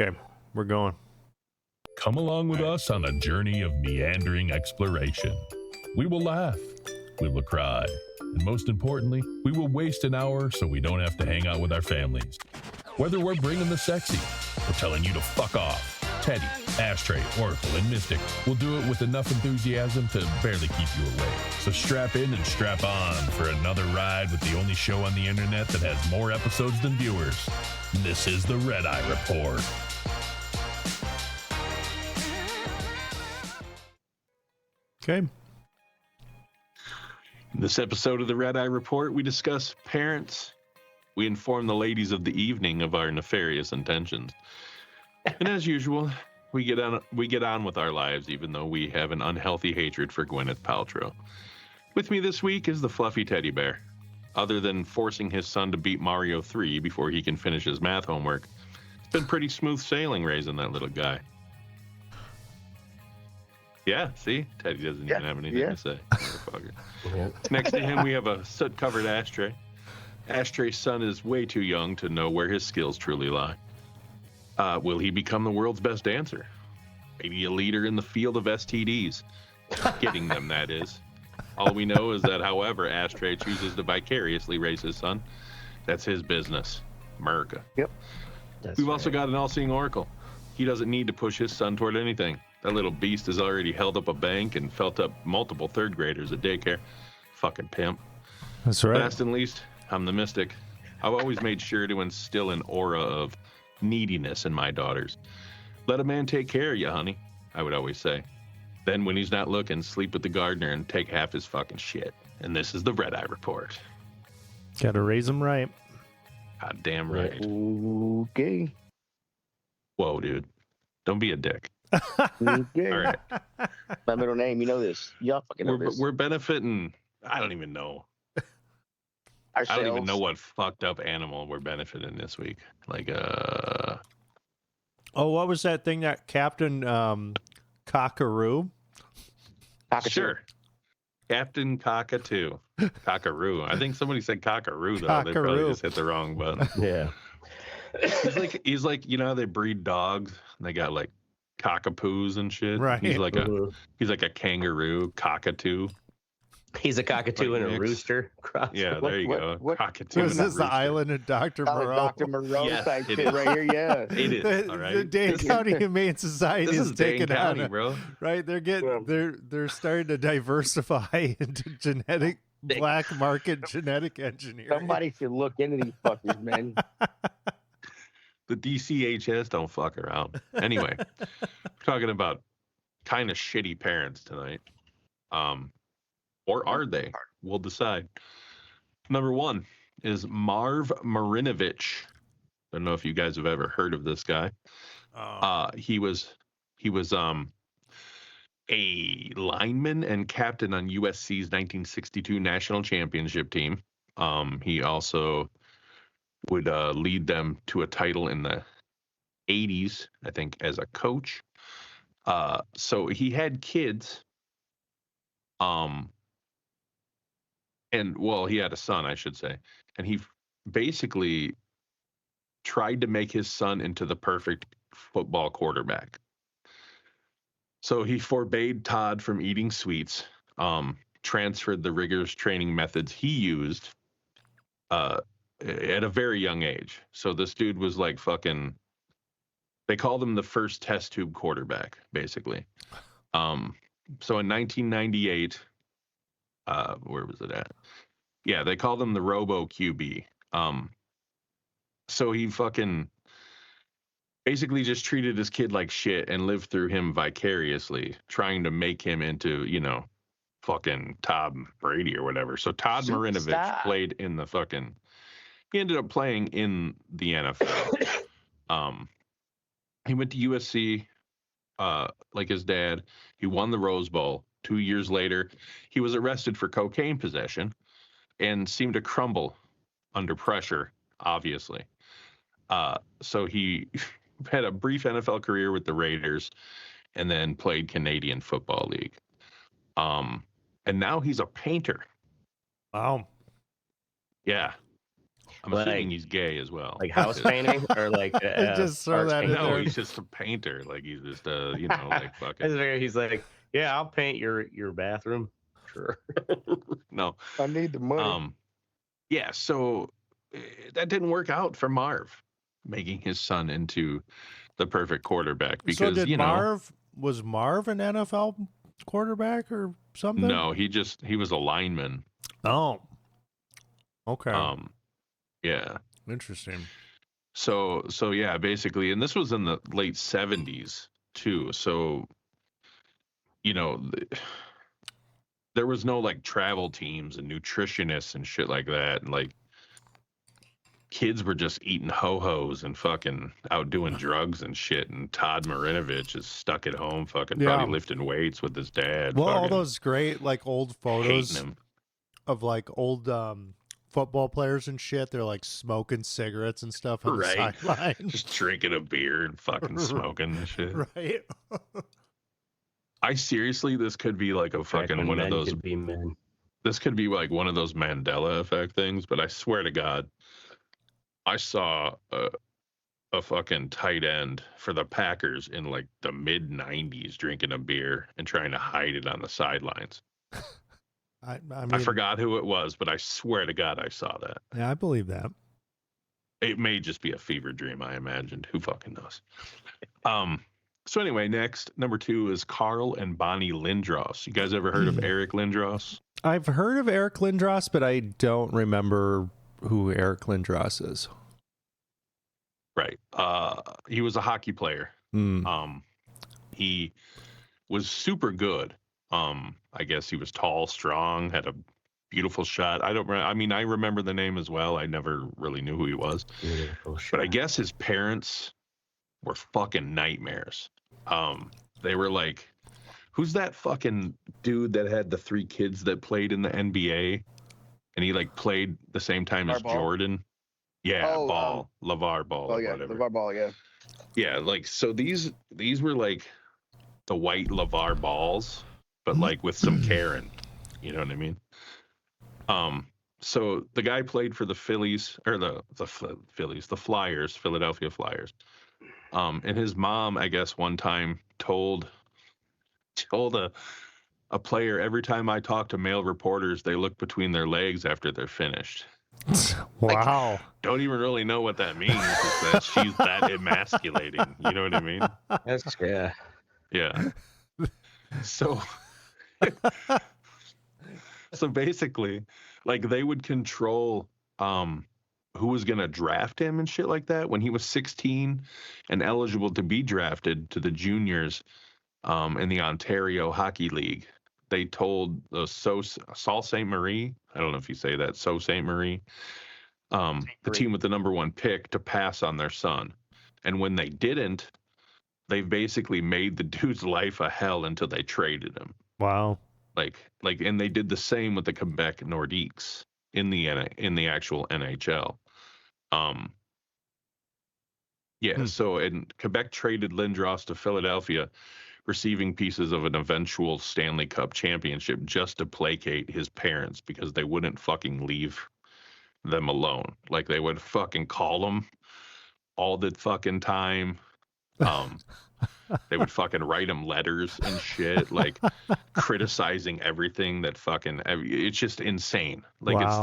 Okay, we're going. Come along with us on a journey of meandering exploration. We will laugh, we will cry, and most importantly, we will waste an hour so we don't have to hang out with our families. Whether we're bringing the sexy or telling you to fuck off, Teddy, Ashtray, Oracle, and Mystic will do it with enough enthusiasm to barely keep you awake. So strap in and strap on for another ride with the only show on the internet that has more episodes than viewers. This is the Red Eye Report. Okay. In this episode of the Red Eye Report, we discuss parents. We inform the ladies of the evening of our nefarious intentions. And as usual, we get on with our lives, even though we have an unhealthy hatred for Gwyneth Paltrow. With me this week is the fluffy teddy bear. Other than forcing his son to beat Mario 3 before he can finish his math homework, it's been pretty smooth sailing raising that little guy. Yeah, see? Teddy doesn't even have anything to say. Next to him, we have a soot-covered Ashtray. Ashtray's son is way too young to know where his skills truly lie. Will he become the world's best dancer? Maybe a leader in the field of STDs. Getting them, that is. All we know is that, however, Ashtray chooses to vicariously raise his son, that's his business. America. Yep. We've also got an all-seeing Oracle. He doesn't need to push his son toward anything. That little beast has already held up a bank and felt up multiple third graders at daycare. Fucking pimp. That's right. Last and least, I'm the mystic. I've always made sure to instill an aura of neediness in my daughters. Let a man take care of you, honey, I would always say. Then when he's not looking, sleep with the gardener and take half his fucking shit. And this is the Red Eye Report. Gotta raise them right. God damn right. Okay. Whoa, dude. Don't be a dick. Okay. All right. My middle name, you know this. Y'all fucking know this. We're benefiting. I don't even know. Ourselves. I don't even know what fucked up animal we're benefiting this week. Like, Oh, what was that thing that Captain Cockaroo? Cockatoo. Sure. Captain Cockatoo. Cockaroo. I think somebody said cockaroo, though. They probably just hit the wrong button. Yeah. He's like, you know how they breed dogs? And they got like cockapoos and shit. Right. He's like a kangaroo, cockatoo. He's a cockatoo Like and a mix. rooster. Cross. Yeah, there you go. what- Cockatoo. Was and a this the rooster. island of Dr. Moreau? Dr. Moreau Yes, type it shit is. right here, yeah. It is. The, All right. the Dane County Humane Society This is is Dane taking County, on bro. right. They're getting Yeah. they're starting to diversify into genetic black market genetic engineering. Somebody should look into these fuckers, man. The DCHS don't fuck around. Anyway, we're talking about kind of shitty parents tonight. Or are they? We'll decide. Number one is Marv Marinovich. Don't know if you guys have ever heard of this guy. He was a lineman and captain on USC's 1962 national championship team. He also would lead them to a title in the 80s, I think, as a coach. So he had kids. And well, he had a son, I should say. And he basically tried to make his son into the perfect football quarterback. So he forbade Todd from eating sweets, transferred the rigorous training methods he used at a very young age. So this dude was like fucking, they called him the first test tube quarterback, basically. So in 1998, where was it at? Yeah, they called him the Robo QB. So he fucking basically just treated his kid like shit and lived through him vicariously, trying to make him into, you know, fucking Tom Brady or whatever. So Todd Marinovich played in the fucking, he ended up playing in the NFL. He went to USC, like his dad. He won the Rose Bowl. 2 years later, he was arrested for cocaine possession and seemed to crumble under pressure, obviously. So he had a brief NFL career with the Raiders and then played Canadian Football League. And now he's a painter. Wow. Yeah. I'm assuming he's gay as well. Like house painting or like just throw that in No, there. he's just a painter. Like he's just like fucking. He's like, yeah, I'll paint your bathroom. Sure. No, I need the money. Yeah, so that didn't work out for Marv, making his son into the perfect quarterback because so was Marv an NFL quarterback or something? No, he was a lineman. Oh, okay. Yeah, interesting. So yeah, basically, and this was in the late 70s too. So there was no like travel teams and nutritionists and shit like that, and like kids were just eating ho-hos and fucking out doing drugs and shit. And Todd Marinovich is stuck at home, fucking probably lifting weights with his dad. Well, all those great like old photos of like old football players and shit. They're like smoking cigarettes and stuff on the sideline, just drinking a beer and fucking smoking and shit. Right. I seriously, this could be like a fucking one of those. This could be like one of those Mandela effect things. But I swear to God, I saw a fucking tight end for the Packers in like the mid 90s drinking a beer and trying to hide it on the sidelines. I mean, I forgot who it was, but I swear to God, I saw that. Yeah, I believe that. It may just be a fever dream, I imagined. Who fucking knows? So anyway, next, number 2 is Carl and Bonnie Lindros. You guys ever heard of Eric Lindros? I've heard of Eric Lindros, but I don't remember who Eric Lindros is. Right. He was a hockey player. He was super good. I guess he was tall, strong, had a beautiful shot. I remember the name as well. I never really knew who he was. But I guess his parents were fucking nightmares. They were like, who's that fucking dude that had the 3 kids that played in the NBA? And he like played the same time as Jordan. Yeah, LeVar Ball. Oh yeah, whatever. LeVar Ball. Yeah. Yeah, like so these were like the white LeVar Balls, but like with some Karen. You know what I mean? So the guy played for the Phillies or the Phillies, the Flyers, Philadelphia Flyers. And his mom, I guess, one time told a player, every time I talk to male reporters, they look between their legs after they're finished. Wow. Like, don't even really know what that means. It's that she's that emasculating. You know what I mean? Yeah. So basically, like they would control who was going to draft him and shit like that. When he was 16 and eligible to be drafted to the juniors in the Ontario Hockey League, they told the Sault Ste. Marie, I don't know if you say that, Sault Ste. Marie, the team with the number 1 pick, to pass on their son. And when they didn't, they basically made the dude's life a hell until they traded him. Wow. And they did the same with the Quebec Nordiques in the actual NHL. So and Quebec traded Lindros to Philadelphia, receiving pieces of an eventual Stanley Cup championship just to placate his parents because they wouldn't fucking leave them alone. Like they would fucking call him all the fucking time. They would fucking write him letters and shit, like criticizing everything that fucking, it's just insane. Like It's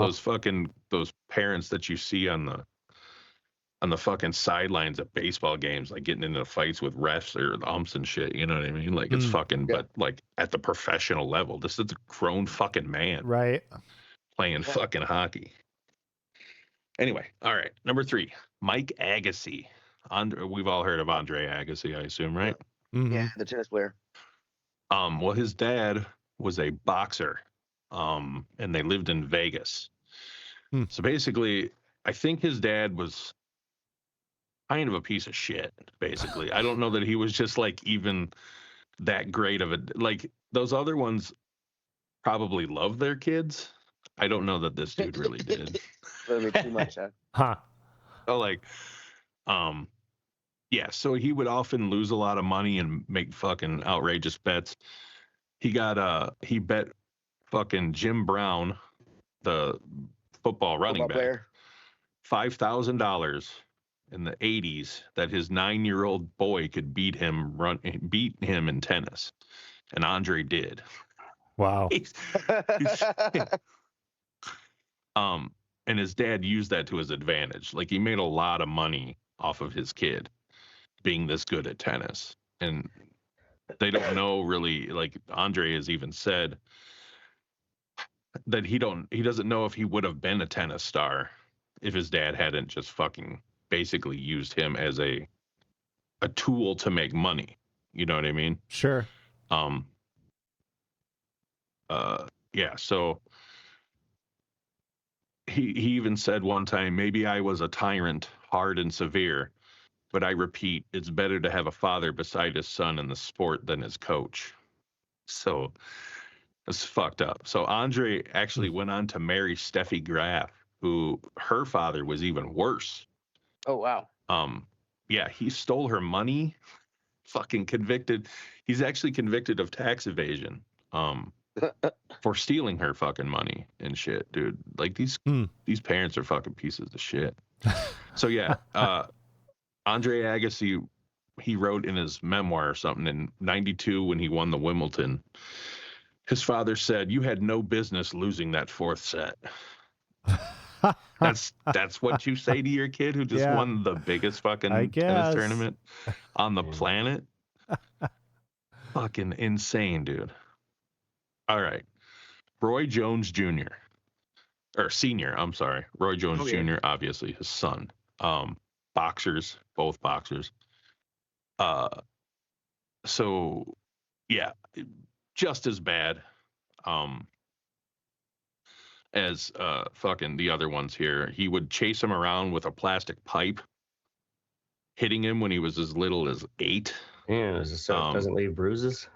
those parents that you see on the fucking sidelines at baseball games, like getting into fights with refs or umps and shit. You know what I mean? Like it's fucking, but like at the professional level, this is a grown fucking man, right? Playing fucking hockey. Anyway, all right. Number 3, Mike Agassi. We've all heard of Andre Agassi, I assume, right? Mm-hmm. Yeah, the tennis player. Well, his dad was a boxer, and they lived in Vegas. So basically, I think his dad was kind of a piece of shit, basically. I don't know that he was just like even that great of a, like those other ones probably love their kids. I don't know that this dude really did. A little bit too much, huh? So like, yeah, so he would often lose a lot of money and make fucking outrageous bets. He bet fucking Jim Brown, the football running back, player. $5,000 in the 80s that his 9-year-old boy could beat him in tennis, and Andre did. Wow. And his dad used that to his advantage. Like, he made a lot of money off of his kid being this good at tennis. And they don't know really, like Andre has even said that he doesn't know if he would have been a tennis star if his dad hadn't just fucking basically used him as a tool to make money. You know what I mean? Sure. Yeah, so he even said one time, maybe I was a tyrant, hard and severe, but I repeat, it's better to have a father beside his son in the sport than his coach. So it's fucked up. So Andre actually went on to marry Steffi Graf, who her father was even worse. Oh, wow. Yeah, he stole her money, fucking convicted. He's actually convicted of tax evasion. For stealing her fucking money and shit, dude. Like, these parents are fucking pieces of shit. So yeah, Andre Agassi, he wrote in his memoir or something in '92 when he won the Wimbledon. His father said, "You had no business losing that fourth set." That's what you say to your kid who just won the biggest fucking tennis tournament on the planet. Fucking insane, dude. All right. Roy Jones Jr. or Sr. I'm sorry. Roy Jones Jr., obviously his son. Boxers, both boxers. So yeah, just as bad as fucking the other ones here. He would chase him around with a plastic pipe, hitting him when he was as little as 8. Yeah, so it doesn't leave bruises?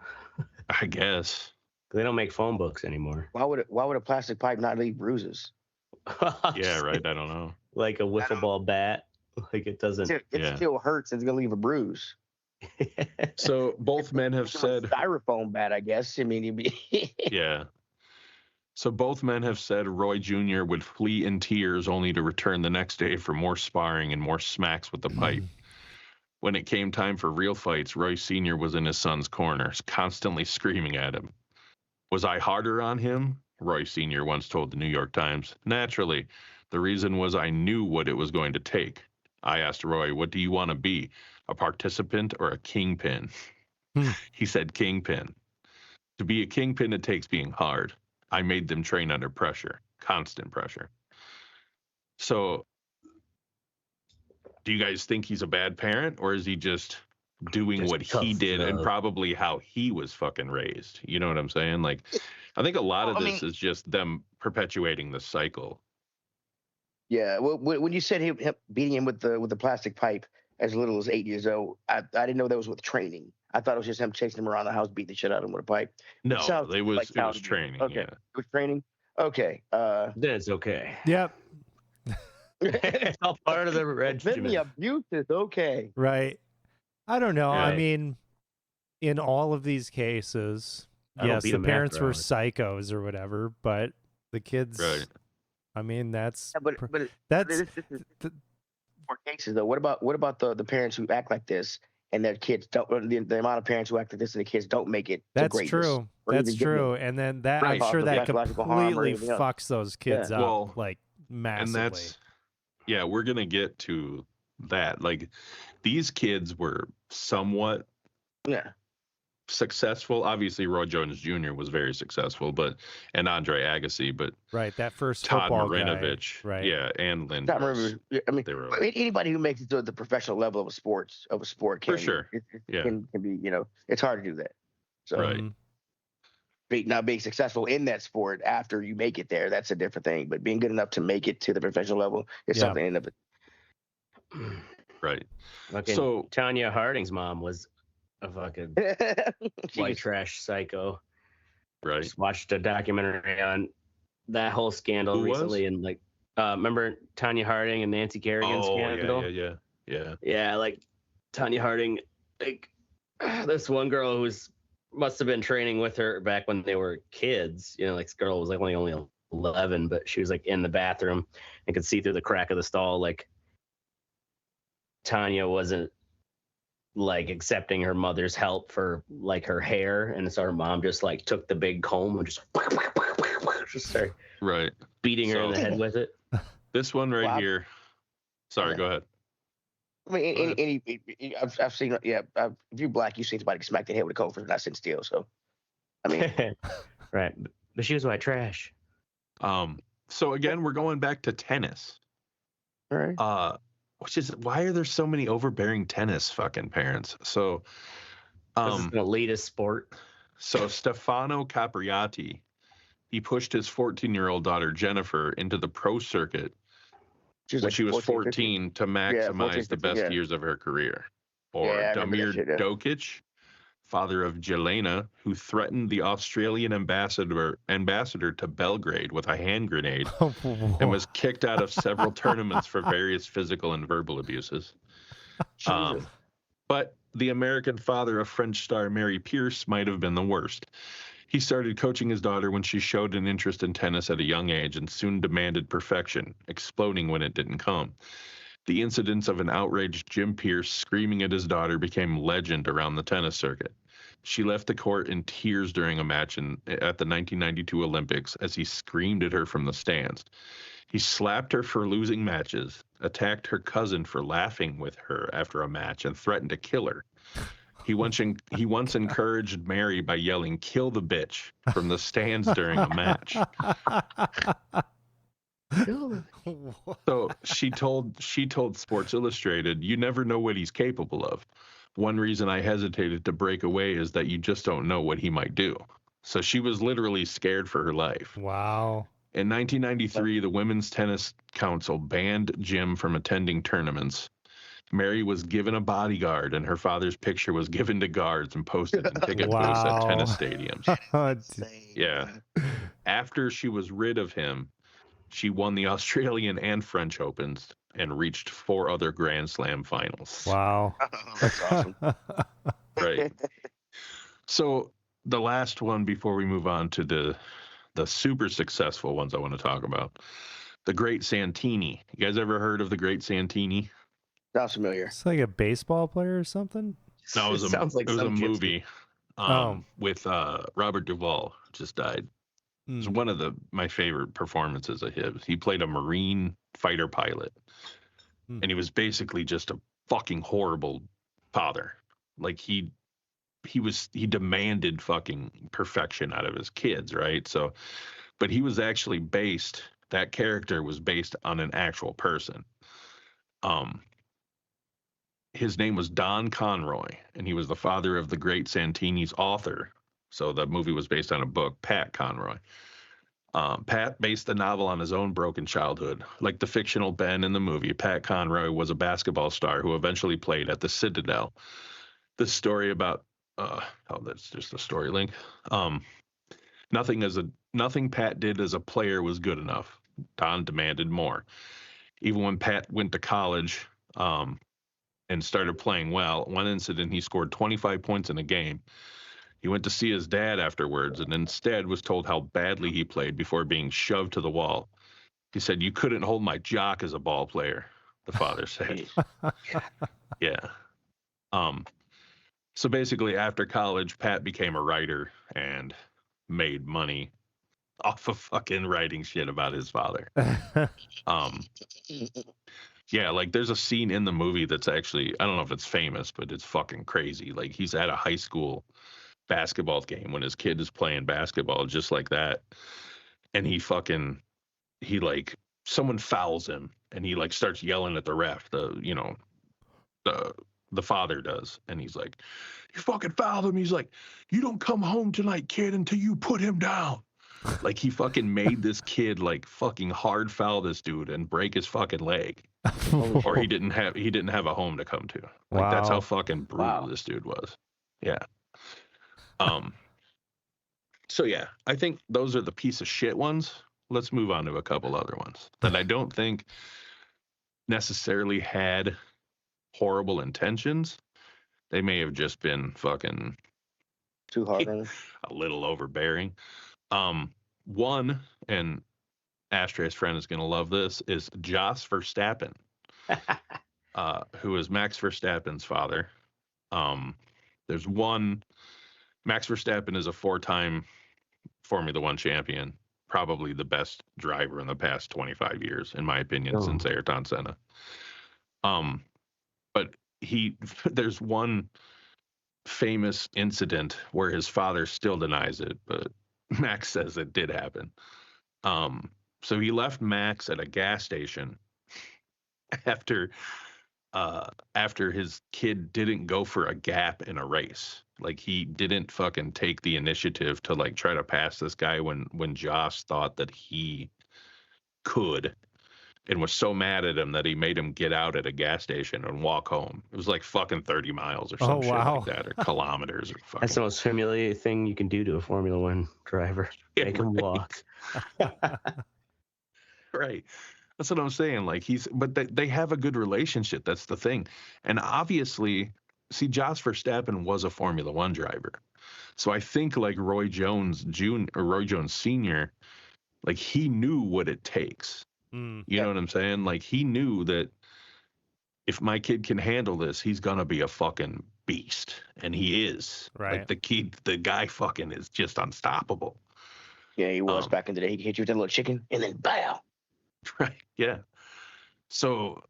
I guess. They don't make phone books anymore. Why would a plastic pipe not leave bruises? Yeah, right. I don't know. Like a wiffle ball bat. Like, it doesn't. It still hurts. It's gonna leave a bruise. So both men have said styrofoam bat, I guess. I mean, yeah. So both men have said Roy Jr. would flee in tears only to return the next day for more sparring and more smacks with the pipe. When it came time for real fights, Roy Sr. was in his son's corner, constantly screaming at him. Was I harder on him? Roy Sr. once told the New York Times. Naturally. The reason was I knew what it was going to take. I asked Roy, what do you want to be? A participant or a kingpin? He said kingpin. To be a kingpin, it takes being hard. I made them train under pressure, constant pressure. So, do you guys think he's a bad parent, or is he just doing what he did and probably how he was fucking raised? You know what I'm saying? Like, I think a lot of this is just them perpetuating the cycle. Yeah. Well, when you said him beating him with the plastic pipe as little as 8 years old, I didn't know that was with training. I thought it was just him chasing him around the house, beating the shit out of him with a pipe. No, it was training. Okay, yeah. It was training. Okay. Then it's okay. Yep. It's all part of the regimen. The abuse is okay. Right. I don't know. Right. I mean, in all of these cases, yes, the parents were psychos or whatever, but the kids. Right. I mean, that's. Yeah, but this is more cases though. What about the parents who act like this and their kids don't? The amount of parents who act like this and the kids don't make it. That's true. That's true. And then that I'm sure that completely fucks those kids up like massively. And that's. Yeah, we're going to get to that. Like, these kids were somewhat successful. Obviously, Roy Jones Jr. was very successful, and Andre Agassi, but right, that first Todd football Marinovich, guy, right? Yeah, and Lynn. I mean, anybody who makes it to the professional level of a sport can, for sure. Can be, it's hard to do that. So, right. Not being successful in that sport after you make it there, that's a different thing. But being good enough to make it to the professional level is something in of it. Right. Fucking so Tanya Harding's mom was a fucking white trash psycho. Right. Just watched a documentary on that whole scandal recently, and like, remember Tanya Harding and Nancy Kerrigan scandal? Yeah. Like Tanya Harding, like this one girl who's must have been training with her back when they were kids. Like this girl was like only 11, but she was like in the bathroom and could see through the crack of the stall. Like Tanya wasn't like accepting her mother's help for like her hair, and so her mom just like took the big comb and just started beating her in the head with it. This one here. Sorry, go ahead. I mean, I've seen, if you're black, you've seen somebody get smacked in the head with a comb for not sitting still. So, I mean, right. But she was white trash. So again, we're going back to tennis. All right. Which is, why are there so many overbearing tennis fucking parents? So, this is an elitist sport. So Stefano Capriati, he pushed his 14-year-old daughter Jennifer into the pro circuit when she was 14 to maximize the best years of her career. Or Damir Dokic, father of Jelena, who threatened the Australian ambassador to Belgrade with a hand grenade and was kicked out of several tournaments for various physical and verbal abuses. But the American father of French star Mary Pierce might have been the worst. He started coaching his daughter when she showed an interest in tennis at a young age and soon demanded perfection, exploding when it didn't come. The incidents of an outraged Jim Pierce screaming at his daughter became legend around the tennis circuit. She left the court in tears during a match at the 1992 Olympics as he screamed at her from the stands. He slapped her for losing matches, attacked her cousin for laughing with her after a match, and threatened to kill her. He once encouraged Mary by yelling, "Kill the bitch," from the stands during a match. So she told Sports Illustrated, "You never know what he's capable of. One reason I hesitated to break away is that you just don't know what he might do." So she was literally scared for her life. Wow. In 1993, the Women's Tennis Council banned Jim from attending tournaments. Mary was given a bodyguard, and her father's picture was given to guards and posted in ticket booths at tennis stadiums. Yeah. After she was rid of him, she won the Australian and French Opens and reached 4 other Grand Slam finals. Wow. That's awesome. Right. So the last one before we move on to the super successful ones I want to talk about. The Great Santini. You guys ever heard of the Great Santini? Sounds familiar. It's like a baseball player or something? No, it was a movie with Robert Duvall, just died. It was one of my favorite performances of his. He played a Marine fighter pilot, and he was basically just a fucking horrible father. Like he demanded fucking perfection out of his kids, right? So, but he was actually that character was based on an actual person. His name was Don Conroy, and he was the father of the Great Santini's author. So the movie was based on a book, Pat Conroy. Pat based the novel on his own broken childhood. Like the fictional Ben in the movie, Pat Conroy was a basketball star who eventually played at the Citadel. This story about that's just a story link. Nothing Pat did as a player was good enough. Don demanded more. Even when Pat went to college and started playing well, one incident he scored 25 points in a game. He went to see his dad afterwards and instead was told how badly he played before being shoved to the wall. He said, "You couldn't hold my jock as a ball player," the father said. Yeah. So basically, after college, Pat became a writer and made money off of fucking writing shit about his father. Yeah, like there's a scene in the movie that's actually, I don't know if it's famous, but it's fucking crazy. Like he's at a high school basketball game when his kid is playing basketball just like that. And someone fouls him and he like starts yelling at the ref, the father does. And he's like, "You fucking fouled him." He's like, "You don't come home tonight, kid, until you put him down." Like he fucking made this kid like fucking hard foul this dude and break his fucking leg. Or he didn't have a home to come to. Like that's how fucking brutal this dude was. Yeah. So yeah, I think those are the piece of shit ones. Let's move on to a couple other ones that I don't think necessarily had horrible intentions. They may have just been fucking too hard on him. A little overbearing. One, and Ashtray's friend is going to love this, is Jos Verstappen, who is Max Verstappen's father. There's one, Max Verstappen is a 4-time Formula One champion, probably the best driver in the past 25 years, in my opinion, since Ayrton Senna. But there's one famous incident where his father still denies it, but Max says it did happen. So he left Max at a gas station after his kid didn't go for a gap in a race. Like, he didn't fucking take the initiative to like try to pass this guy when Joss thought that he could, and was so mad at him that he made him get out at a gas station and walk home. It was like fucking 30 miles or some shit like that, or kilometers or fucking. That's the most humiliating thing you can do to a Formula One driver. Make him walk. Right. That's what I'm saying. Like, but they have a good relationship. That's the thing. And obviously, see, Jos Verstappen was a Formula One driver. So I think like Roy Jones Jr. or Roy Jones Sr., like, he knew what it takes. You know what I'm saying? Like, he knew that if my kid can handle this, he's going to be a fucking beast. And he is. Right. Like, the guy fucking is just unstoppable. Yeah, he was back in the day. He hit you with that little chicken and then bow. Right. Yeah. So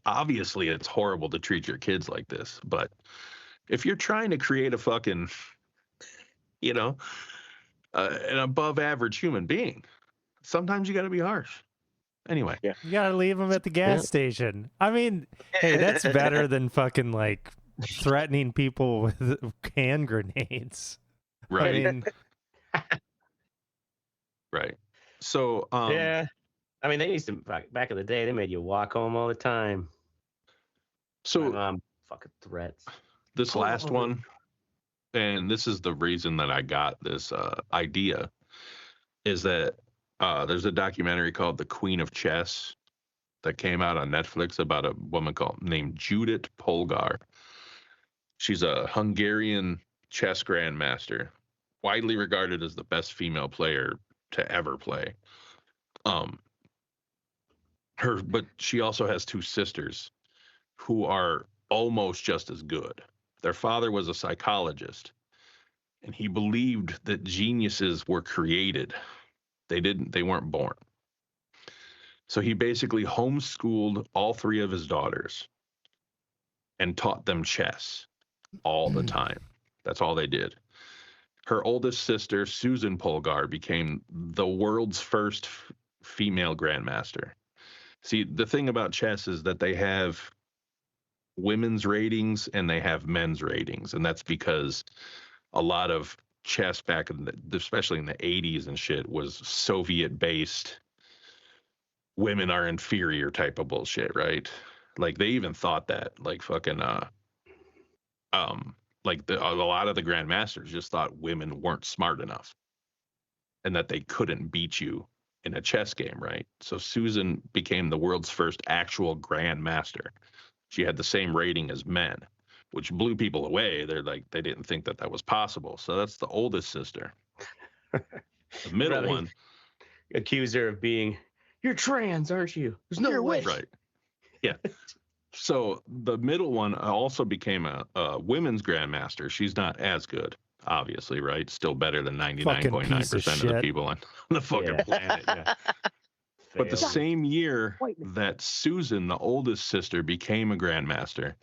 obviously it's horrible to treat your kids like this, but if you're trying to create a fucking, an above average human being, sometimes you got to be harsh. Anyway. Yeah. You got to leave them at the gas station. I mean, hey, that's better than fucking like threatening people with hand grenades. Right. I mean, right. So, yeah. I mean, they used to, back in the day, they made you walk home all the time. So, fucking threats. This last one, and this is the reason that I got this idea, is that there's a documentary called The Queen of Chess that came out on Netflix about a woman named Judith Polgar. She's a Hungarian chess grandmaster, widely regarded as the best female player to ever play. But she also has 2 sisters who are almost just as good. Their father was a psychologist, and he believed that geniuses were created. They weren't born. So he basically homeschooled all 3 of his daughters and taught them chess all the time. That's all they did. Her oldest sister, Susan Polgar, became the world's first female grandmaster. See, the thing about chess is that they have women's ratings and they have men's ratings. And that's because a lot of chess back especially in the 80s and shit, was Soviet-based. Women are inferior type of bullshit, right? Like, they even thought that, like, fucking, like a lot of the grandmasters just thought women weren't smart enough and that they couldn't beat you in a chess game, right? So Susan became the world's first actual grandmaster. She had the same rating as men, which blew people away. They're like, they didn't think that was possible. So that's the oldest sister. The middle one. Accuse her of being, you're trans, aren't you? There's no way. Right. Yeah. So the middle one also became a women's grandmaster. She's not as good, obviously, right? Still better than 99.9% of the people on the fucking planet. Yeah. But the same year that Susan, the oldest sister, became a grandmaster,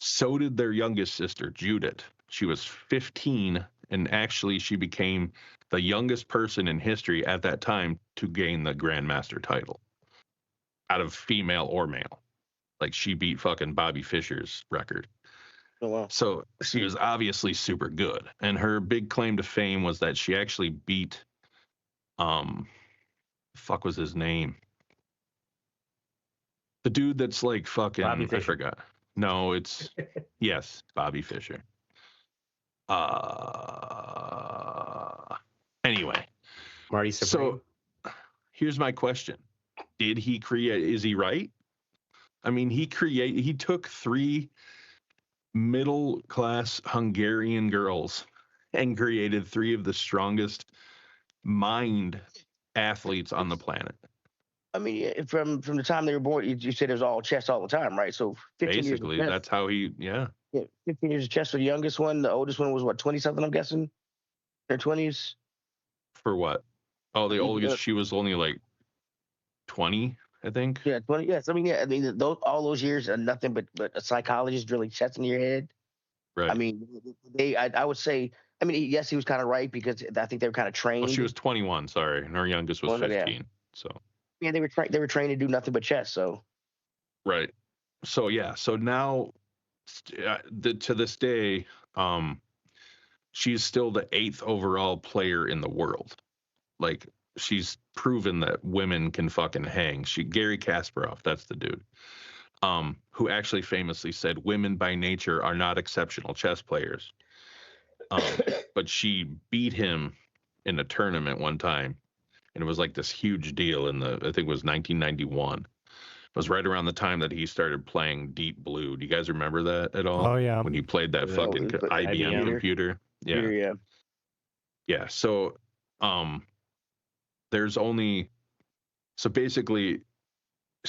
so did their youngest sister, Judith. She was 15, and actually she became the youngest person in history at that time to gain the grandmaster title, out of female or male. Like, she beat fucking Bobby Fischer's record. Oh, wow. So she was obviously super good. And her big claim to fame was that she actually beat, fuck was his name? The dude that's like fucking, I forgot. No, it's, yes, Bobby Fischer. Anyway. Marty Supreme. So here's my question. Did he create, is he right? I mean, he took 3 middle-class Hungarian girls and created 3 of the strongest mined athletes on the planet. I mean, from the time they were born, you said it was all chess all the time, right? So 15 basically, years that's how he, yeah, 15 years of chess for the youngest one. The oldest one was what, 20 something? I'm guessing, their 20s. For what? Oh, the oldest, she was only like 20, I think. Yeah, 20. Yes, I mean, all those years are nothing but a psychologist drilling chess in your head. Right. I mean, I would say, I mean, yes, he was kind of right because I think they were kind of trained. Well, she was 21, sorry, and her youngest was 15. Yeah. So. Yeah, they were trained to do nothing but chess. So. Right. So yeah. So now, to this day, she's still the 8th overall player in the world. Like, she's proven that women can fucking hang. Gary Kasparov, that's the dude, who actually famously said women by nature are not exceptional chess players. But she beat him in a tournament one time, and it was like this huge deal I think it was 1991. It was right around the time that he started playing Deep Blue. Do you guys remember that at all? Oh yeah. When he played that fucking IBM computer. Yeah. Yeah. So, there's only, so basically,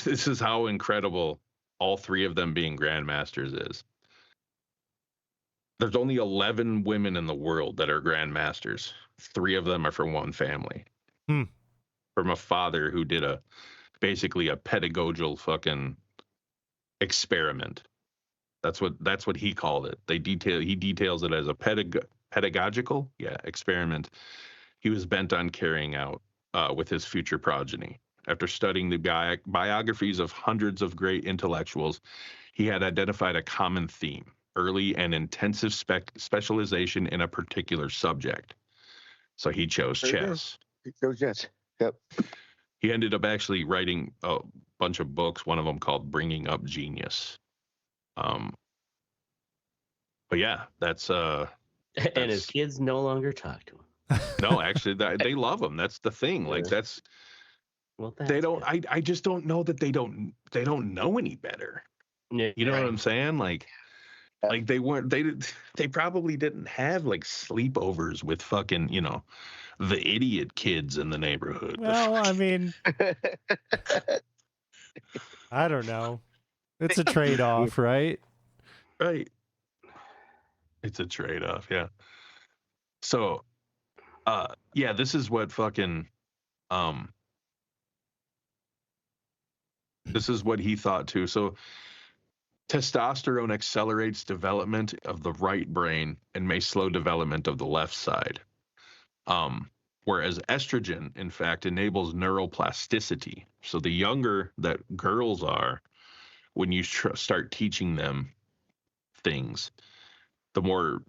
this is how incredible all 3 of them being grandmasters is. There's only 11 women in the world that are grandmasters. 3 of them are from one family. From a father who did basically a pedagogical fucking experiment. That's what he called it. He details it as a pedagogical experiment he was bent on carrying out with his future progeny. After studying the biographies of hundreds of great intellectuals, he had identified a common theme: early and intensive specialization in a particular subject. So he chose chess. He chose chess. Yep. He ended up actually writing a bunch of books, one of them called Bringing Up Genius. But yeah, that's and his kids no longer talk to him. No, actually, they love him. That's the thing. Like, that's, well, they don't. I just don't know that they don't know any better. Yeah, you know what I'm saying? Like they probably didn't have like sleepovers with fucking, the idiot kids in the neighborhood. Well, I mean, I don't know. It's a trade-off, right? Right. It's a trade-off, yeah. So, yeah, this is what fucking, this is what he thought too. So, testosterone accelerates development of the right brain and may slow development of the left side. Whereas estrogen, in fact, enables neuroplasticity. So the younger that girls are, when you start teaching them things, the more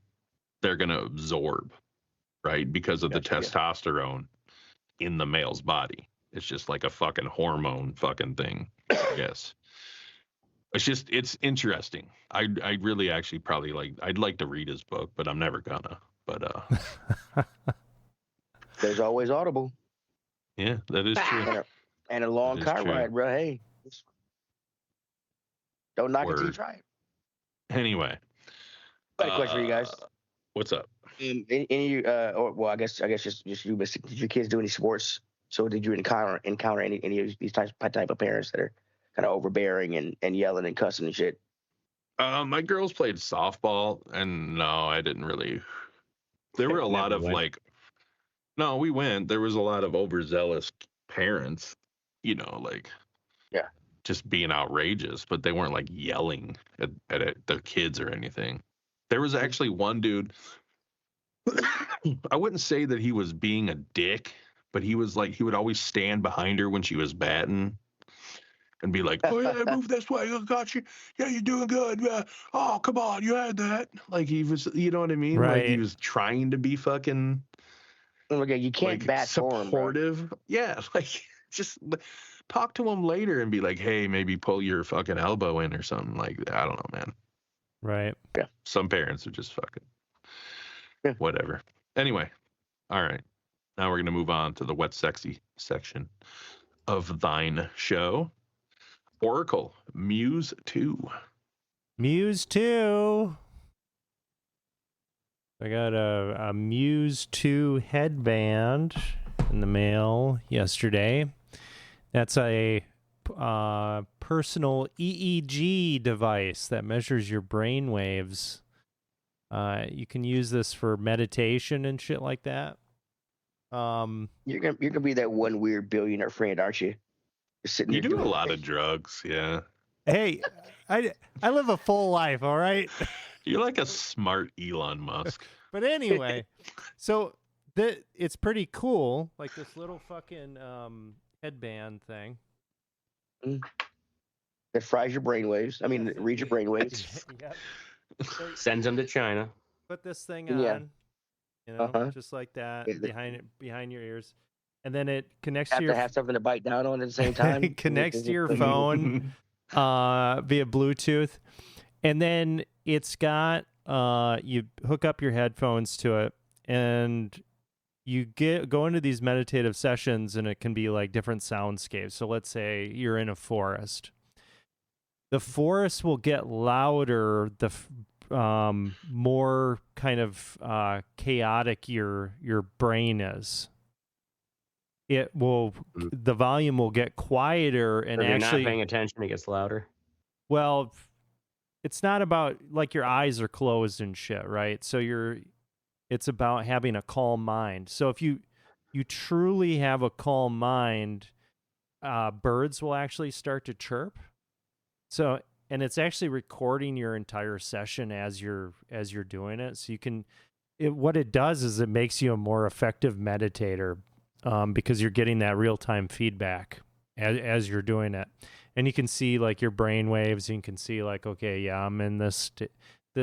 they're going to absorb, right? Because of the testosterone in the male's body. It's just like a fucking hormone fucking thing, I guess. It's interesting. I really actually probably I'd like to read his book, but I'm never gonna. But there's always Audible. Yeah, that is true. And a long car ride, bro. Hey, don't knock it till you try it. Anyway, I got a question for you guys. What's up? Any I guess just you. But did your kids do any sports? So did you encounter any of these type of parents that are kind of overbearing and yelling and cussing and shit? My girls played softball, and no, I didn't really. There were a lot of no, we went. There was a lot of overzealous parents, just being outrageous, but they weren't like yelling at their kids or anything. There was actually one dude. I wouldn't say that he was being a dick, but he was he would always stand behind her when she was batting and be like, "Oh yeah, move this way. I got you. Yeah, you're doing good. Oh, come on, you had that." Like, he was, you know what I mean? Right. Like, he was trying to be fucking. Okay, you can't bat supportive. For him, yeah, just talk to him later and be like, "Hey, maybe pull your fucking elbow in or something." Like, I don't know, man. Right. Yeah. Some parents are just fucking whatever. Anyway, all right. Now we're gonna move on to the wet sexy section of thine show. Oracle, Muse 2. Muse 2. I got a Muse 2 headband. in the mail yesterday. That's a personal EEG device that measures your brain waves. You can use this for meditation and shit like that. You're gonna be that one weird billionaire friend, aren't you? You do a lot of drugs, yeah. Hey, I live a full life, all right? You're like a smart Elon Musk. But anyway, so it's pretty cool, like this little fucking headband thing. That fries your brainwaves. I mean, reads your brainwaves. Yep. Sends them to China. Put this thing on, just like that, behind your ears, and then it connects to your. Have something to bite down on at the same time. It connects to your phone via Bluetooth, and then it's got you hook up your headphones to it, and you go into these meditative sessions, and it can be like different soundscapes. So let's say you're in a forest. The forest will get louder the more kind of chaotic your brain is. The volume will get quieter, and if you're actually not paying attention, it gets louder. Well, it's not about like your eyes are closed and shit, right? So it's about having a calm mind. So if you truly have a calm mind, birds will actually start to chirp. So, and it's actually recording your entire session as you're doing it. So what it does is it makes you a more effective meditator, because you're getting that real-time feedback as you're doing it. And you can see like your brain waves. You can see like, okay, yeah, I'm in this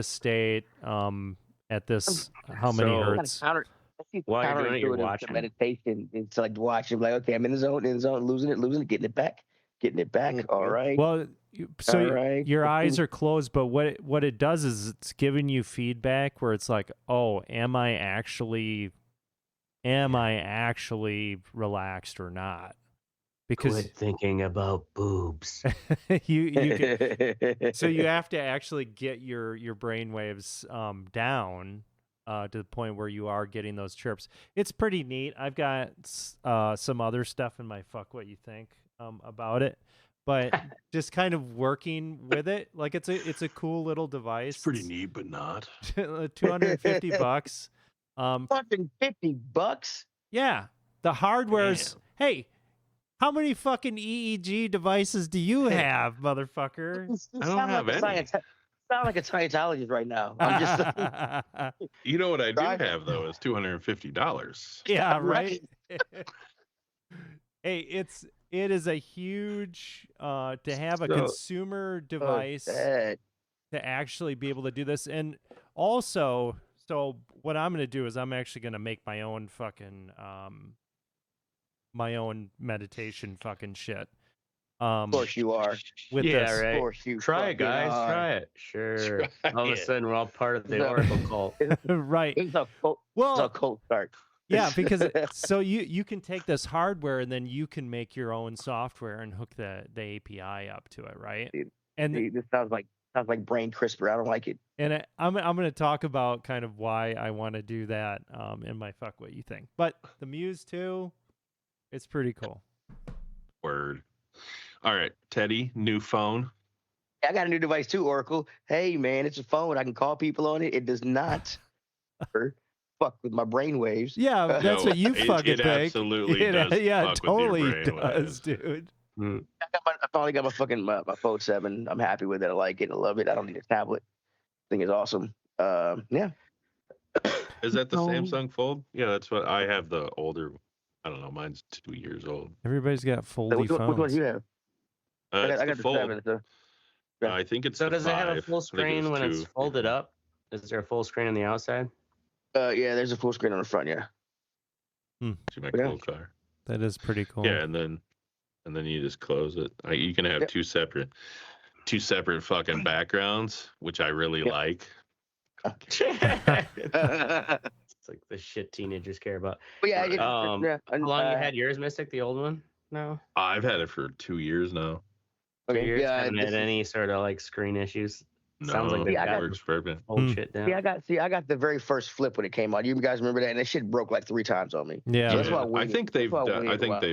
state, at this, how many hertz. While you're doing it, you're watching. Meditation. It's like watching, like, okay, I'm in the zone, losing it, getting it back. All right. Well, so your eyes are closed, but what it does is it's giving you feedback where it's like, oh, am I actually relaxed or not? Because quit thinking about boobs. So you have to actually get your brain waves down to the point where you are getting those chirps. It's pretty neat. I've got some other stuff in my fuck what you think about it, but just kind of working with it, like it's a cool little device. It's pretty neat, but not. $250. Fucking $50. Yeah, the hardware's. Damn. Hey, how many fucking EEG devices do you have, motherfucker? I don't have any. Sound like a Scientologist right now. I'm just. You know what I do have though is $250. Yeah, right. Hey, it is a huge to have a consumer device to actually be able to do this, and also, so what I'm going to do is I'm actually going to make my own fucking my own meditation fucking shit. Of course you are. With this. Right. Of course you try it, guys. Try it. Sure. All of a sudden, we're all part of the Oracle cult. Right. It's a cult. Well, it's a cult start. Yeah, because so you can take this hardware and then you can make your own software and hook the API up to it, right? And this sounds like brain CRISPR. I don't like it. And I'm going to talk about kind of why I want to do that in my fuck what you think. But the Muse 2, it's pretty cool. Word. All right, Teddy, new phone. I got a new device too, Oracle. Hey, man, it's a phone. I can call people on it. It does not fuck with my brain waves. Yeah, that's what you fucking think. It absolutely does. Yeah, it totally does, dude. Mm. I finally got my fucking my Fold 7. I'm happy with it. I like it. I love it. I don't need a tablet. I think it's awesome. Yeah. Is that the Samsung Fold? Yeah, that's what I have. The older. I don't know. Mine's 2 years old. Everybody's got foldy phones. Which one do you have? I got the Fold. 7. So. Yeah. I think it's so. the Does 5. it have a full screen when it's folded up? Is there a full screen on the outside? Yeah, there's a full screen on the front. Yeah. See my cool car. That is pretty cool. Yeah, and then you just close it. You can have two separate fucking backgrounds, which I really like. It's like the shit teenagers care about. But yeah, how long you had yours, Mystic? The old one? No. I've had it for 2 years now. Okay. 2 years. Haven't had any sort of like screen issues. Sounds like that works perfect. Hold shit down. I got the very first flip when it came out. You guys remember that? And that shit broke like 3 times on me. Yeah. So that's why I think they've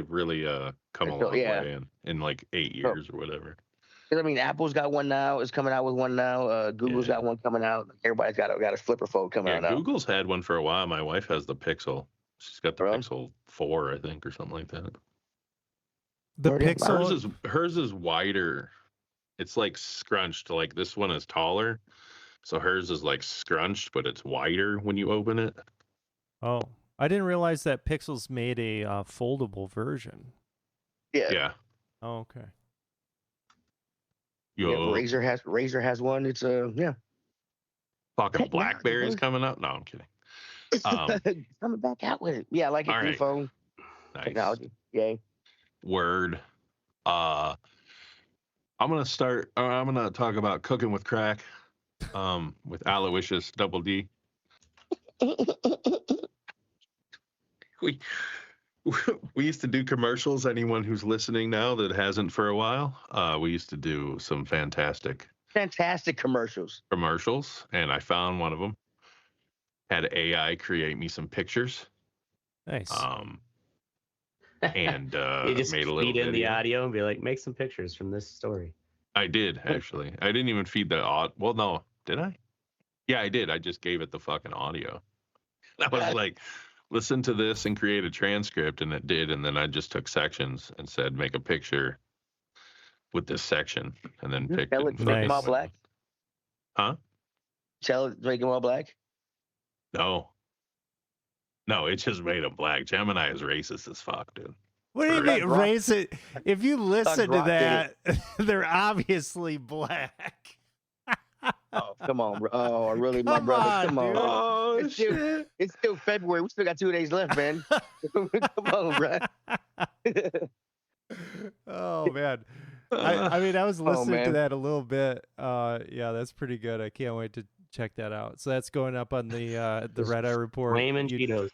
really come a long way in like 8 years or whatever. I mean, Apple's got one now. Is coming out with one now. Google's got one coming out. Everybody's got a flipper phone coming out now. Google's had one for a while. My wife has the Pixel. She's got the Pixel 4, I think, or something like that. The Pixel. Hers is wider. It's like scrunched. Like this one is taller, so hers is like scrunched, but it's wider when you open it. Oh, I didn't realize that Pixel's made a foldable version. Yeah. Oh, okay. Razer has one. It's Fucking BlackBerry's coming up. No, I'm kidding. Coming back out with it. Yeah, I like it. New phone. Nice. Technology. Yay. Word. I'm gonna talk about cooking with crack. With Aloysius Double D. We used to do commercials. Anyone who's listening now that hasn't for a while, we used to do some fantastic commercials. And I found one of them. Had AI create me some pictures. Nice. And you just made a little feed in video. the audio and be like, make some pictures from this story. I did, actually. I didn't even feed the audio. Well, no, did I? Yeah, I did. I just gave it the fucking audio. I was like, listen to this and create a transcript, and it did. And then I just took sections and said, make a picture with this section, and then picked it. Make them all black? Huh? Tell it, make them all black? No, it just made them black. Gemini is racist as fuck, dude. What do you mean racist? If you listen to that, they're obviously black. Oh, come on, bro. Oh, really, my brother. Come on. Dude. Oh, it's still February. We still got 2 days left, man. Come on, bro. Oh, man. I mean, I was listening to that a little bit. Yeah, that's pretty good. I can't wait to check that out. So that's going up on the Red Eye Report. Flamin' Cheetos.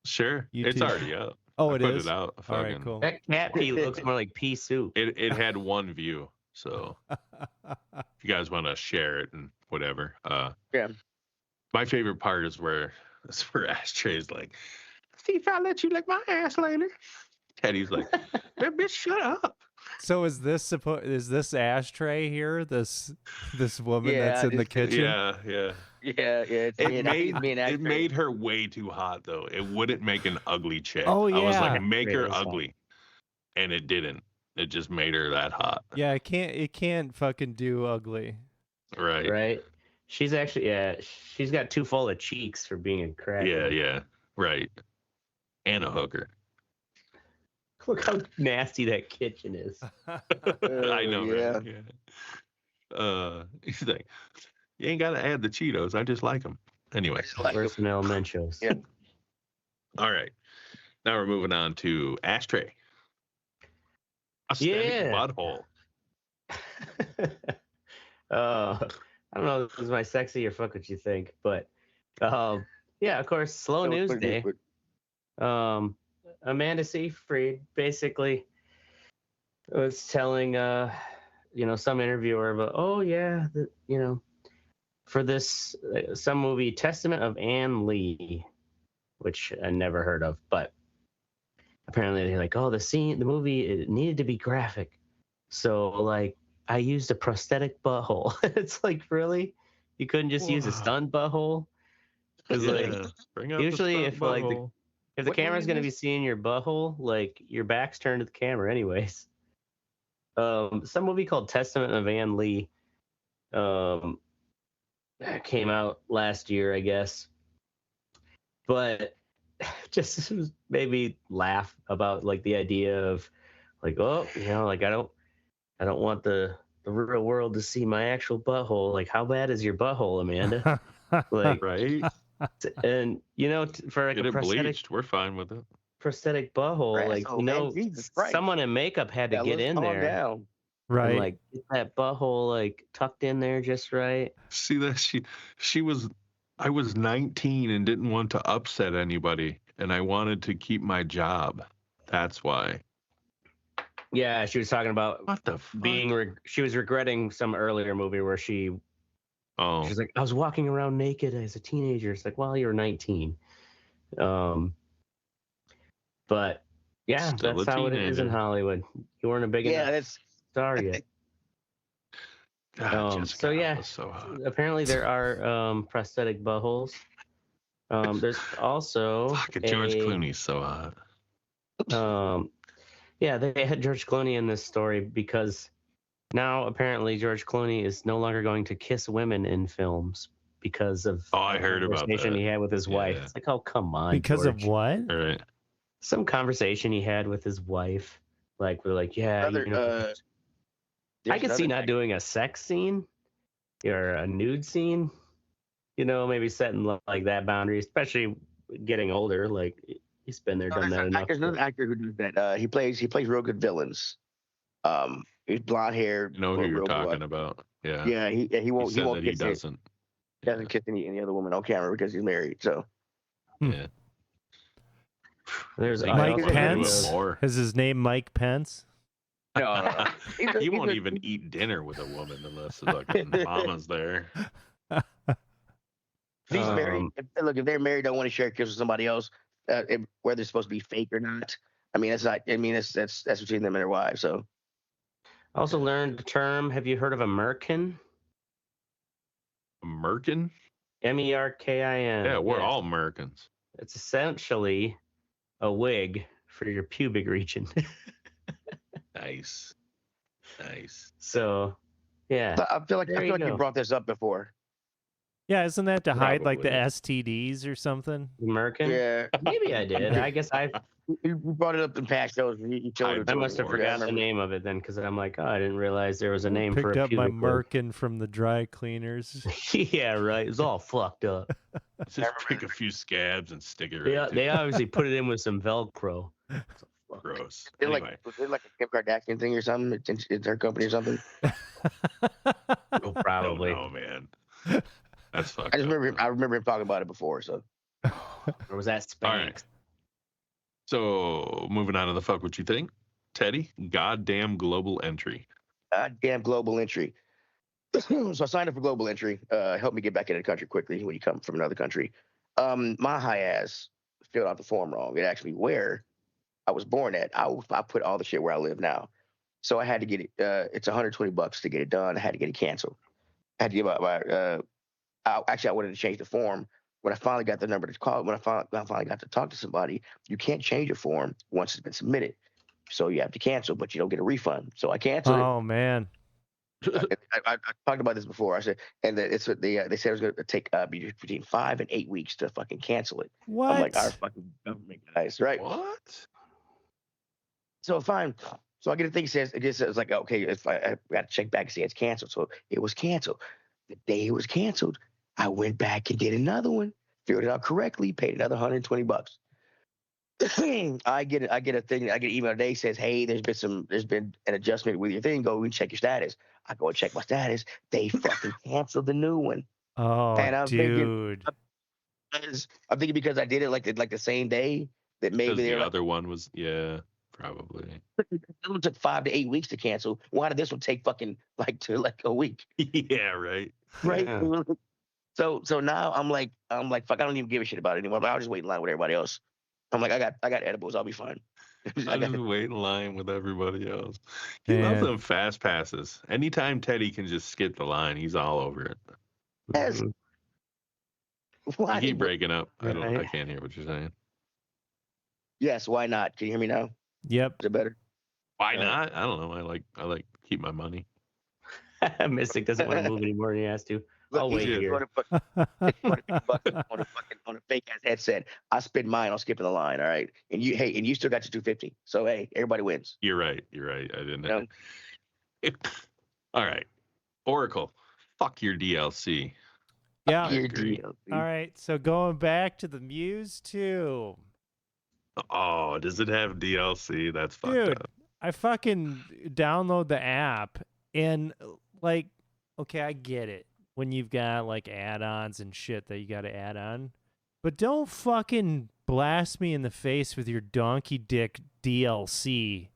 Sure. YouTube. It's already up. Oh, Put it out. All right, cool. That cat pee looks more like pea soup. It had one view, so if you guys want to share it and whatever. Yeah. My favorite part is where Ashtray's like, "Steve, I'll let you lick my ass later." Teddy's like, "That bitch, shut up." So is this Ashtray here? This woman that's in the kitchen? Yeah. It made her way too hot though. It wouldn't make an ugly chick. Oh yeah. I was like, make her ugly, and it didn't. It just made her that hot. Yeah, it can't fucking do ugly. Right. She's actually she's got too full of cheeks for being a crack. Yeah. Right. And a hooker. Look how nasty that kitchen is. I know, right? Yeah. He's like, you ain't got to add the Cheetos. I just like them. Anyway. Worse than elementals. Yeah. All right. Now we're moving on to Ashtray. Aesthetic butthole. I don't know if this is my sexy or fuck what you think, but yeah, of course, slow news day. Amanda Seyfried basically was telling some interviewer about for this some movie Testament of Anne Lee, which I never heard of, but apparently they're like, the movie, it needed to be graphic, so like I used a prosthetic butthole. It's like, really? You couldn't just use a stunned butthole? Because usually if the camera's going to be seeing your butthole, like your back's turned to the camera anyways. Some movie called Testament of Anne Lee came out last year, I guess. But just made me laugh about like the idea of like, I don't want the real world to see my actual butthole. Like, how bad is your butthole, Amanda? Like, right. And for like a prosthetic, bleached, we're fine with it. Prosthetic butthole, someone in makeup had to get in there, down. Right? And, like, get that butthole like tucked in there just right. See that I was 19 and didn't want to upset anybody, and I wanted to keep my job. That's why. Yeah, she was talking about what the fuck? she was regretting some earlier movie where she Oh. She's like, I was walking around naked as a teenager. It's like, well, you were 19. But yeah, Still that's a how it is in teenager. Hollywood. You weren't a big enough star yet. God, So yeah, was so hot. apparently there are prosthetic buttholes. There's also George Clooney's so hot. Yeah, they had George Clooney in this story because now apparently George Clooney is no longer going to kiss women in films because of I heard about that. Conversation he had with his wife. It's like, oh, come on, because George. of what? All right. Some conversation he had with his wife, like we're like, yeah, I could see not doing a sex scene or a nude scene, maybe setting like that boundary, especially getting older. Like he's been there, done that enough. There's another actor who does that. He plays real good villains. He's blonde hair. You know who you're talking about? Yeah. Yeah. He won't. He won't. He doesn't. He doesn't kiss any other woman on camera because he's married. So. Yeah. There's Mike Pence. Is his name Mike Pence? No. He won't even eat dinner with a woman unless the mama's there. He's married. If they're married, don't want to share a kiss with somebody else, whether it's supposed to be fake or not. I mean, that's not. I mean, that's between them and their wives. So. I also learned the term. Have you heard of a merkin? Merkin? Merkin. Yeah, we're all Americans. It's essentially a wig for your pubic region. Nice. So, yeah. I feel like you brought this up before. Yeah, isn't that to hide like the STDs or something? Merkin? Yeah, maybe I did. I guess You brought it up in past shows. I must have forgotten the name of it then, because I'm like, I didn't realize there was a name for a pubic. Picked up my Merkin from the dry cleaners. Yeah, right. It's all fucked up. Just pick a few scabs and stick it. Yeah, they obviously put it in with some Velcro. Gross. Is it like a Kim Kardashian thing or something? It's her company or something. Oh, probably. Oh man, that's fucked. I remember him talking about it before. So, or was that Spanx? All right. So moving on to the fuck what you think, Teddy. Goddamn global entry. Goddamn global entry. So I signed up for global entry. Help me get back into the country quickly when you come from another country. My high ass filled out the form wrong. It asked me where I was born at. I put all the shit where I live now. So I had to get it. It's $120 to get it done. I had to get it canceled. I had to give up actually, I wanted to change the form. When I finally got the number to call, when I finally got to talk to somebody, you can't change a form once it's been submitted. So you have to cancel, but you don't get a refund. So I canceled it. Oh, man. I talked about this before. I said, and they said it was going to take between 5 and 8 weeks to fucking cancel it. What? I'm like, our fucking government guys, right? What? So fine. So I get a thing it says like, okay, if I got to check back and see it's canceled. So it was canceled. The day it was canceled, I went back and did another one, figured it out correctly, paid another $120. I get a thing. I get an email today says, hey, there's been an adjustment with your thing. Go and check your status. I go and check my status. They fucking canceled the new one. Oh, and I'm dude. I'm thinking because I did it like the same day that maybe the other one was probably. It took 5 to 8 weeks to cancel. Why did this one take fucking like a week? Yeah, right. Right. Yeah. So now I'm like fuck. I don't even give a shit about it anymore. But I'll just wait in line with everybody else. I'm like, I got edibles. I'll be fine. I just wait in line with everybody else. He loves them fast passes. Anytime Teddy can just skip the line, he's all over it. Yes. Why? You keep breaking up. I can't hear what you're saying. Yes. Why not? Can you hear me now? Yep. Is it better? Why not? I don't know. I like keep my money. Mystic doesn't want to move anymore than he has to. Look, I'll wait here. On a fake ass headset. I spend mine on skipping the line. All right, and you still got your $250. So hey, everybody wins. You're right. I didn't know. All right, Oracle. Fuck your DLC. Yeah. Your DLC. All right. So going back to the Muse 2. Oh, does it have DLC? That's fucked up. Dude, I fucking download the app and like, okay, I get it. When you've got like add-ons and shit that you got to add on, but don't fucking blast me in the face with your donkey dick DLC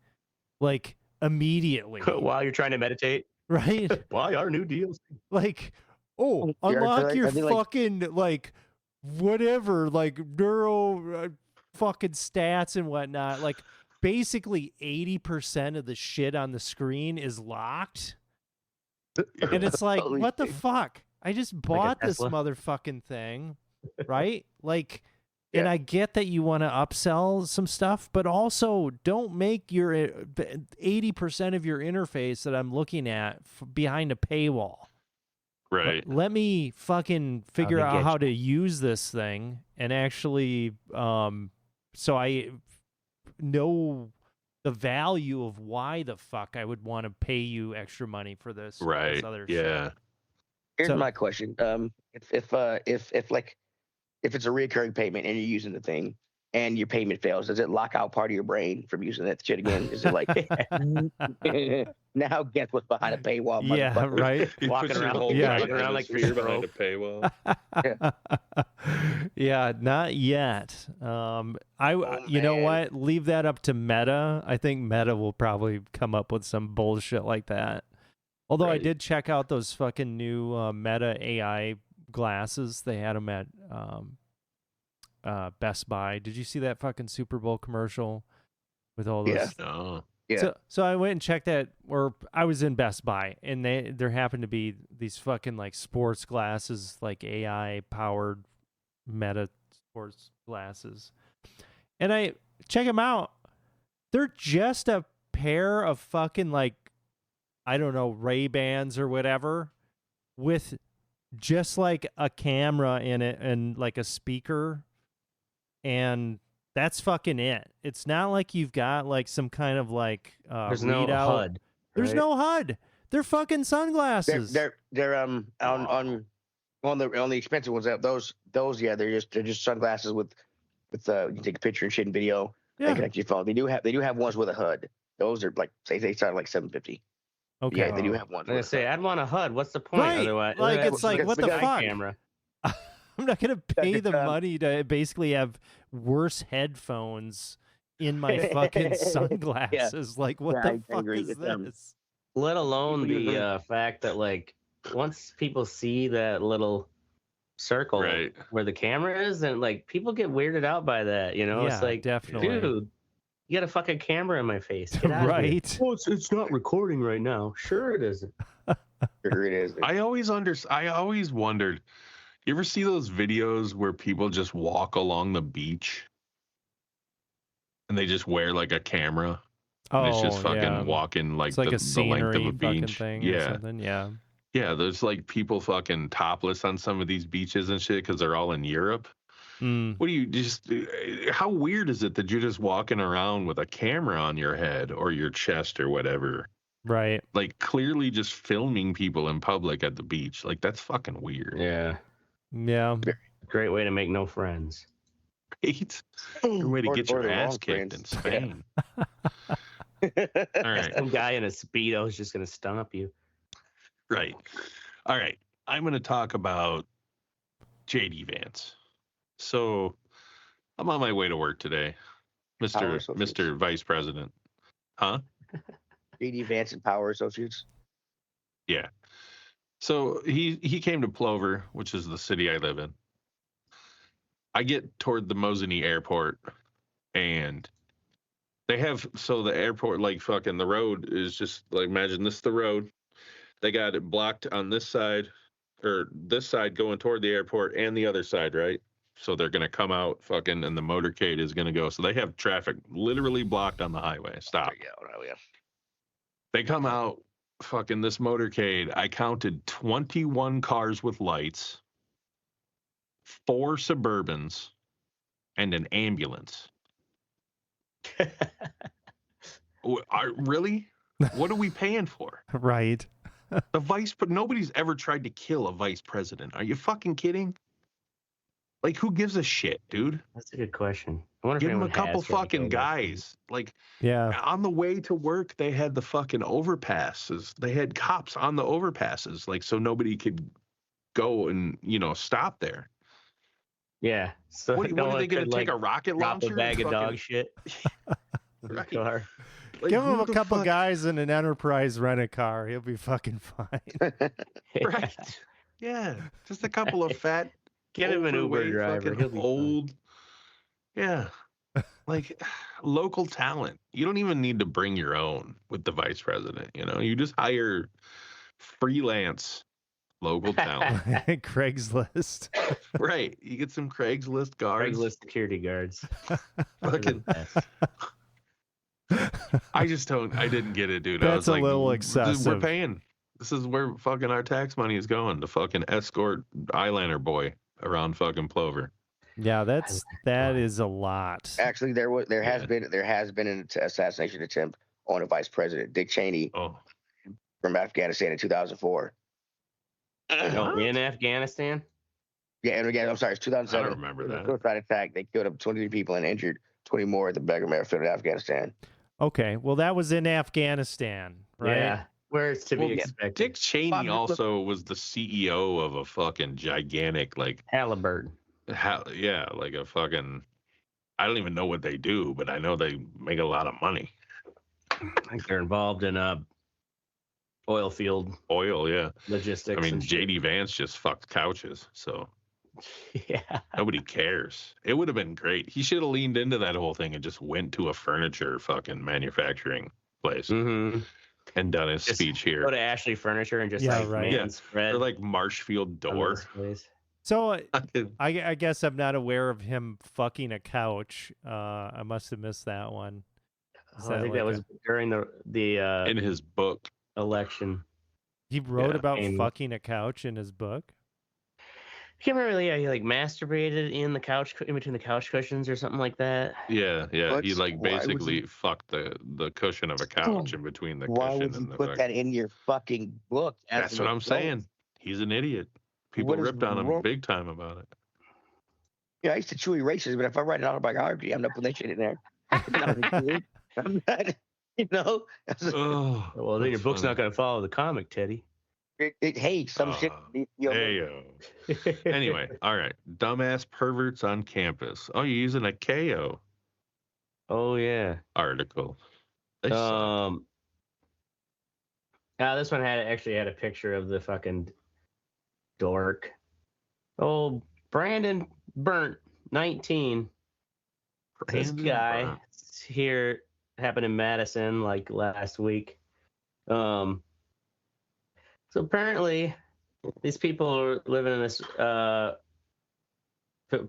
like immediately while you're trying to meditate, right? Why our new DLC? Like, oh, unlock your fucking like whatever, like neuro fucking stats and whatnot. Like basically 80% of the shit on the screen is locked. And it's like, what the fuck? I just bought this motherfucking thing, right? Like, and I get that you want to upsell some stuff, but also don't make your 80% of your interface that I'm looking at behind a paywall. Right. Let me fucking figure out how to use this thing and actually, so I know the value of why the fuck I would want to pay you extra money for this. Right. This other yeah. shit. Here's my question. If it's a recurring payment and you're using the thing and your payment fails, does it lock out part of your brain from using that shit again? Is it like now guess what's behind a paywall? Yeah, right. Walking around like fear behind a paywall. Yeah, not yet. You know what? Leave that up to Meta. I think Meta will probably come up with some bullshit like that. Although I did check out those fucking new Meta AI glasses. They had them at Best Buy. Did you see that fucking Super Bowl commercial with all those? Yeah. Oh. Yeah. So I went and checked that, or I was in Best Buy, and there happened to be these fucking like sports glasses, like AI powered Meta sports glasses, and I check them out. They're just a pair of fucking like, I don't know, Ray-Bans or whatever, with just like a camera in it and like a speaker, and that's fucking it. It's not like you've got like some kind of like there's readout. no HUD. There's no HUD. They're fucking sunglasses. They're on the expensive ones. Those they're just sunglasses with you take a picture and shit and video. Yeah. And connect to your phone. They do have ones with a HUD. Those are like they start like $750. Okay. Yeah, they do have ones. I'm gonna say I'd want a HUD. What's the point? Right. Otherwise, Like it's like what the fuck? Camera. I'm not gonna pay the money to basically have worse headphones in my fucking sunglasses. Like what the fuck is this? Let alone the fact that like once people see that little circle where the camera is, and like people get weirded out by that. You know, Yeah, it's like, definitely. Dude, you got a fucking camera in my face. Get out of here. Oh, it's not recording right now. Sure it isn't. Sure it is. I always wondered. You ever see those videos where people just walk along the beach and they just wear like a camera? And it's just fucking walking like, it's like the length of a beach. Thing or something. Yeah. Yeah, there's like people fucking topless on some of these beaches and shit because they're all in Europe. What do you just? How weird is it that you're just walking around with a camera on your head or your chest or whatever? Right. Like clearly just filming people in public at the beach. Like that's fucking weird. Yeah. Yeah. Great way to make no friends. Right? Good way to get your ass kicked in Spain. Yeah. All right. Some guy in a Speedo is just gonna stomp you. Right. All right. I'm going to talk about JD Vance. So I'm on my way to work today, Mr. Vice President. Huh? JD Vance and Power Associates. Yeah. So he came to Plover, which is the city I live in. I get toward the Mosinee Airport, and they have, so the airport, like fucking the road is just like, imagine this is the road. They got it blocked on this side, or this side going toward the airport and the other side, right? So they're going to come out fucking, and the motorcade is going to go. So they have traffic literally blocked on the highway. Stop. Yeah. They come out, fucking this motorcade. I counted 21 cars with lights, 4 Suburbans, and an ambulance. Really? What are we paying for? Right. Nobody's ever tried to kill a vice president. Are you fucking kidding? Like, who gives a shit, dude? That's a good question. I wonder Give if them a couple fucking guys. Like, yeah. On the way to work, they had the fucking overpasses. They had cops on the overpasses, like, so nobody could go and, stop there. Yeah. So what are they going to take a rocket launcher? Drop a bag of dog shit. Right. Car. Like, give him a couple guys in an Enterprise rent-a-car. He'll be fucking fine. Right. Yeah, just a couple of fat, get him an Uber overweight, driver. He'll fucking be old. Yeah, like local talent. You don't even need to bring your own with the vice president. You know, you just hire freelance local talent. Craigslist. Right. You get some Craigslist guards. Craigslist security guards. Fucking. I didn't get it, dude. That's I was a like, little excessive. We're paying. This is where fucking our tax money is going to fucking escort eyeliner boy around fucking Plover. Yeah, that is a lot. Actually, there has been an assassination attempt on a vice president, Dick Cheney, from Afghanistan in 2004. Oh, in Afghanistan? Yeah, and again, I'm sorry, it's 2007. I don't remember that. Suicide attack. They killed up 23 people and injured 20 more at the Bagram Airfield in Afghanistan. Okay, well, that was in Afghanistan, right? Yeah, where it's to be expected. Dick Cheney also was the CEO of a fucking gigantic, like... Halliburton. Yeah, like a fucking... I don't even know what they do, but I know they make a lot of money. I think they're involved in oil field. Oil, yeah. Logistics. I mean, J.D. Vance just fucked couches, so... Yeah. Nobody cares. It would have been great. He should have leaned into that whole thing and just went to a furniture fucking manufacturing place and done his speech here. Go to Ashley Furniture and just spread. Or like Marshfield Door. So I guess I'm not aware of him fucking a couch. I must have missed that one. I think that was during the in his book election. He wrote about fucking a couch in his book. I can't remember. Yeah, he like masturbated in between the couch cushions or something like that. Yeah. He like basically fucked the cushion of a couch in between the cushion. Why would you put that in your fucking book? That's what I'm saying. He's an idiot. People ripped on him big time about it. Yeah, I used to chew erasers, but if I write an autobiography, I'm not putting that shit in there. I'm not, you know. Well, then your book's not going to follow the comic, Teddy. Hey, some shit. Anyway, all right. Dumbass perverts on campus. Oh, you're using a KO. Oh yeah. Article. This one actually had a picture of the fucking dork. Oh, Brandon Burnt, 19. This guy here happened in Madison like last week. So apparently, these people are living in this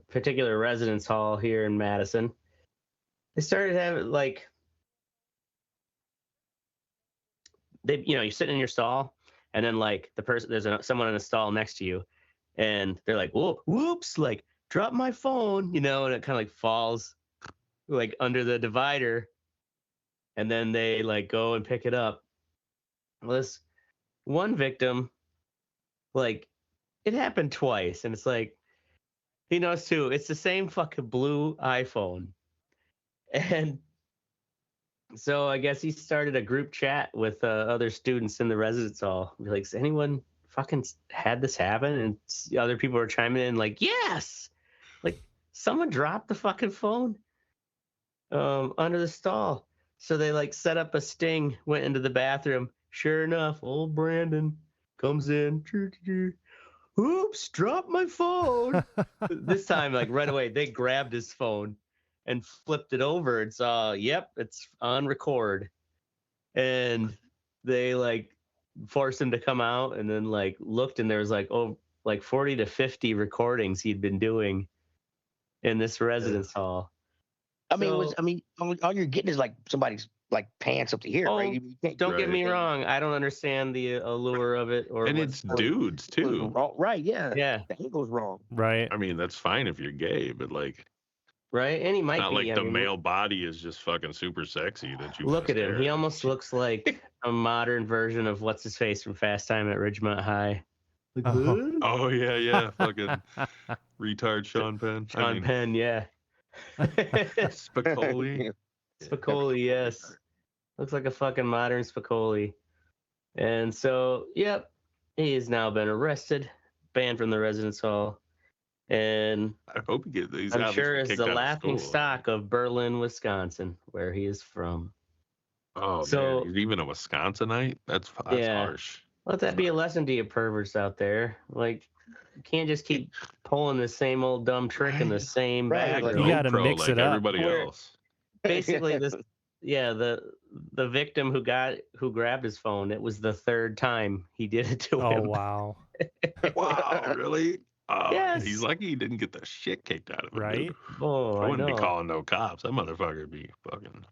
particular residence hall here in Madison. They started having you're sitting in your stall, and then like there's someone in a stall next to you, and they're like, whoops, like drop my phone, and it kind of like falls like under the divider, and then they like go and pick it up. Well, this one victim, like, it happened twice, and it's like, he knows too, it's the same fucking blue iPhone. And so I guess he started a group chat with other students in the residence hall. Be like, has anyone fucking had this happen? And other people were chiming in like, yes! Like, someone dropped the fucking phone under the stall. So they like set up a sting, went into the bathroom. Sure enough, old Brandon comes in. Oops, dropped my phone. This time, like right away, they grabbed his phone and flipped it over and saw, yep, it's on record. And they like forced him to come out and then like looked, and there was like 40 to 50 recordings he'd been doing in this residence hall. All you're getting is like somebody's like pants up to here, right? Don't get me wrong. I don't understand the allure of it. And it's dudes too. Right, yeah. Yeah. The angle's wrong. Right. I mean, that's fine if you're gay, but like... Right, and he might not be. Like the male body is just fucking super sexy that you look at him. He almost looks like a modern version of what's his face from Fast Time at Ridgemont High. Oh yeah, fucking retard Sean Penn. Penn, yeah. Spicoli. Spicoli, yes. Looks like a fucking modern Spicoli. And so, yep, he has now been arrested, banned from the residence hall. And I hope he gets. I'm sure it's the laughing stock of Berlin, Wisconsin, where he is from. Oh, so man, he's even a Wisconsinite. That's harsh. Let that be a lesson to you perverts out there. Like, you can't just keep pulling the same old dumb trick in the same bathroom. You got to mix like it up. Everybody else. Basically, the victim who grabbed his phone, it was the third time he did it to him. Oh, wow. Wow, really? Yes. He's lucky he didn't get the shit kicked out of him. Right? Dude. Oh, I wouldn't be calling no cops. That motherfucker would be fucking.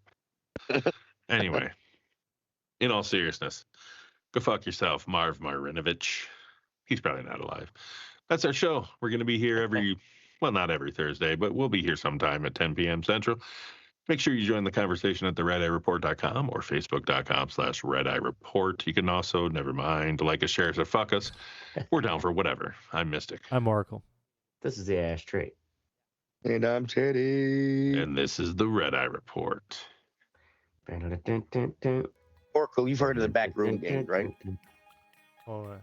Anyway, in all seriousness, go fuck yourself, Marv Marinovich. He's probably not alive. That's our show. We're going to be here not every Thursday, but we'll be here sometime at 10 p.m. Central. Make sure you join the conversation at theredeyereport.com or facebook.com/redeyereport. You can also, never mind, like us, share us, or fuck us. We're down for whatever. I'm Mystic. I'm Oracle. This is the Ashtray. And I'm Teddy. And this is the Red Eye Report. Oracle, you've heard of the backroom game, right? Oh,